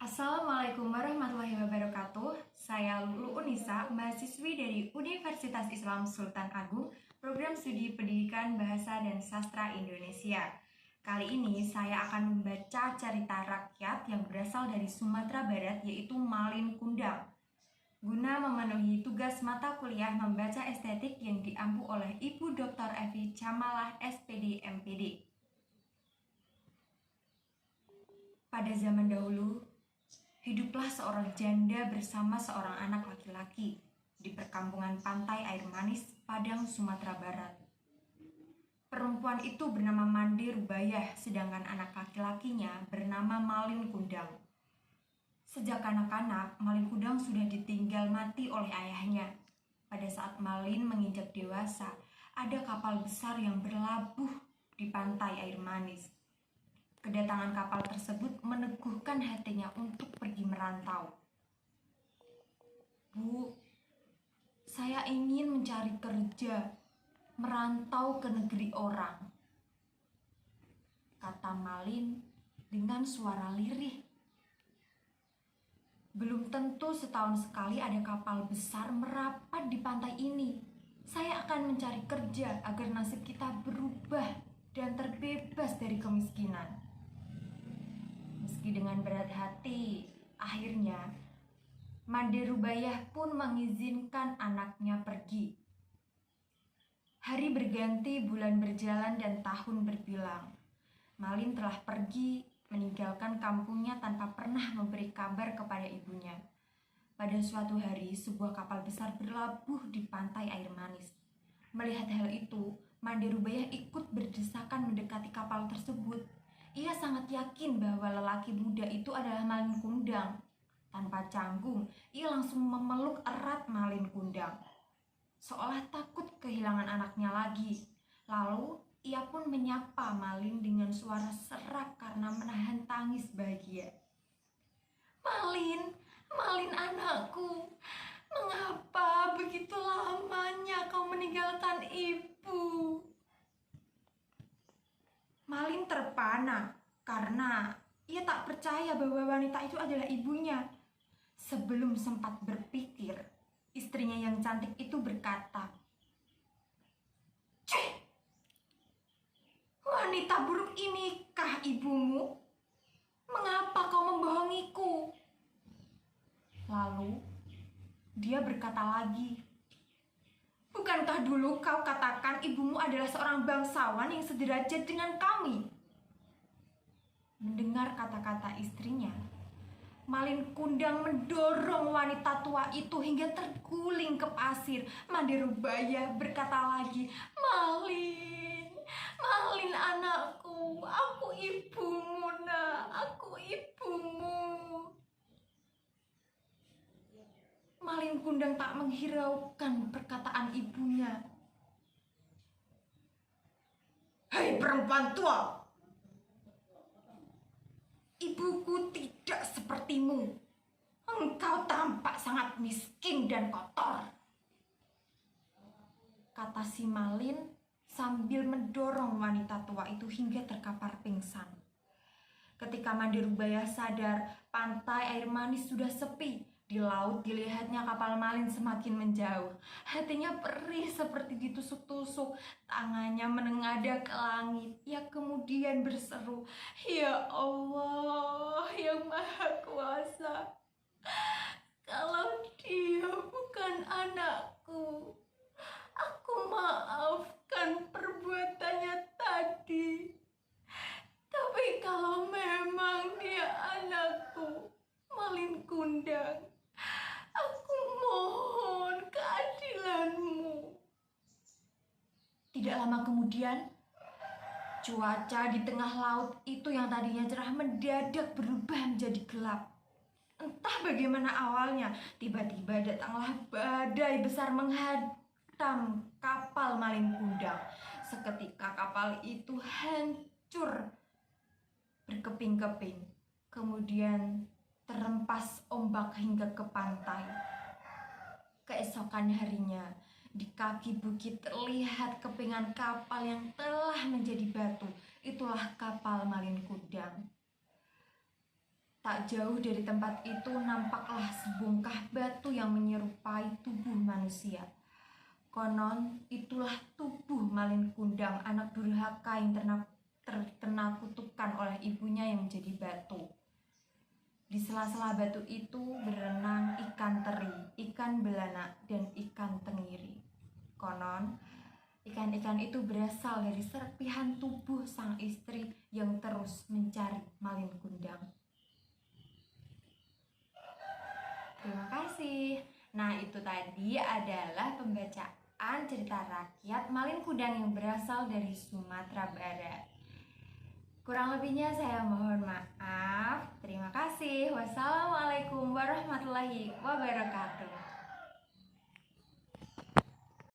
Assalamualaikum warahmatullahi wabarakatuh. Saya Lulu Unisa, mahasiswi dari Universitas Islam Sultan Agung, program studi Pendidikan Bahasa dan Sastra Indonesia. Kali ini saya akan membaca cerita rakyat yang berasal dari Sumatera Barat, yaitu Malin Kundang. Guna memenuhi tugas mata kuliah membaca estetik yang diampu oleh Ibu Dr. Evi Camalah, SPD MPD. Pada zaman dahulu, hiduplah seorang janda bersama seorang anak laki-laki di perkampungan pantai air manis, Padang, Sumatera Barat. Perempuan itu bernama Mande Rubayah, sedangkan anak laki-lakinya bernama Malin Kundang. Sejak kanak-kanak, Malin Kundang sudah ditinggal mati oleh ayahnya. Pada saat Malin menginjak dewasa, ada kapal besar yang berlabuh di pantai air manis. Kedatangan kapal tersebut meneguhkan hatinya untuk pergi merantau. "Bu, saya ingin mencari kerja, merantau ke negeri orang," kata Malin dengan suara lirih. "Belum tentu setahun sekali ada kapal besar merapat di pantai ini. Saya akan mencari kerja agar nasib kita berubah dan terbebas dari kemiskinan." Meski dengan berat hati, akhirnya Mande Rubayah pun mengizinkan anaknya pergi. Hari berganti, bulan berjalan, dan tahun berbilang. Malin telah pergi meninggalkan kampungnya tanpa pernah memberi kabar kepada ibunya. Pada suatu hari, sebuah kapal besar berlabuh di pantai air manis. Melihat hal itu, Mande Rubayah ikut berdesakan mendekati kapal tersebut. Ia sangat yakin bahwa lelaki muda itu adalah Malin Kundang. Tanpa canggung, ia langsung memeluk erat Malin Kundang, seolah takut kehilangan anaknya lagi. Lalu, ia pun menyapa Malin dengan suara serak karena menahan tangis bahagia. "Malin, Malin anakku, mengapa begitu lamanya kau meninggalkan ibu?" Malin terpana karena ia tak percaya bahwa wanita itu adalah ibunya. Sebelum sempat berpikir, istrinya yang cantik itu berkata, "Cih, wanita buruk inikah ibumu? Mengapa kau membohongiku?" Lalu dia berkata lagi, "Bukankah dulu kau katakan ibumu adalah seorang bangsawan yang sederajat dengan kami?" Mendengar kata-kata istrinya, Malin Kundang mendorong wanita tua itu hingga terguling ke pasir. Mande Rubayah berkata lagi, "Malin, Malin anakku, aku ibumu nak, aku ibumu." Malin Kundang tak menghiraukan perkataan ibunya. "Hei perempuan tua, ibuku tidak sepertimu. Engkau tampak sangat miskin dan kotor," kata si Malin sambil mendorong wanita tua itu hingga terkapar pingsan. Ketika Mande Rubayah sadar, pantai air manis sudah sepi. Di laut dilihatnya kapal Malin semakin menjauh. Hatinya perih seperti ditusuk-tusuk. Tangannya menengadah ke langit. Ia kemudian berseru, "Ya Allah yang Maha Kuasa, kalau dia bukan anakku, aku maafkan perbuatannya tadi. Tapi kalau memang dia anakku, Malin Kundang, aku mohon keadilanmu." Tidak lama kemudian, cuaca di tengah laut itu yang tadinya cerah mendadak berubah menjadi gelap. Entah bagaimana awalnya, tiba-tiba datanglah badai besar menghantam kapal Malin Kundang. Seketika kapal itu hancur berkeping-keping, kemudian terempas ombak hingga ke pantai. Keesokan harinya, di kaki bukit terlihat kepingan kapal yang telah menjadi batu. Itulah kapal Malin Kundang. Tak jauh dari tempat itu nampaklah sebongkah batu yang menyerupai tubuh manusia. Konon itulah tubuh Malin Kundang, anak durhaka yang terkena kutukan oleh ibunya yang menjadi batu. Di sela-sela batu itu berenang ikan teri, ikan belanak, dan ikan tenggiri. Konon, ikan-ikan itu berasal dari serpihan tubuh sang istri yang terus mencari Malin Kundang. Terima kasih. Nah, itu tadi adalah pembacaan cerita rakyat Malin Kundang yang berasal dari Sumatera Barat. Kurang lebihnya saya mohon maaf. Terima kasih. Wassalamualaikum warahmatullahi wabarakatuh.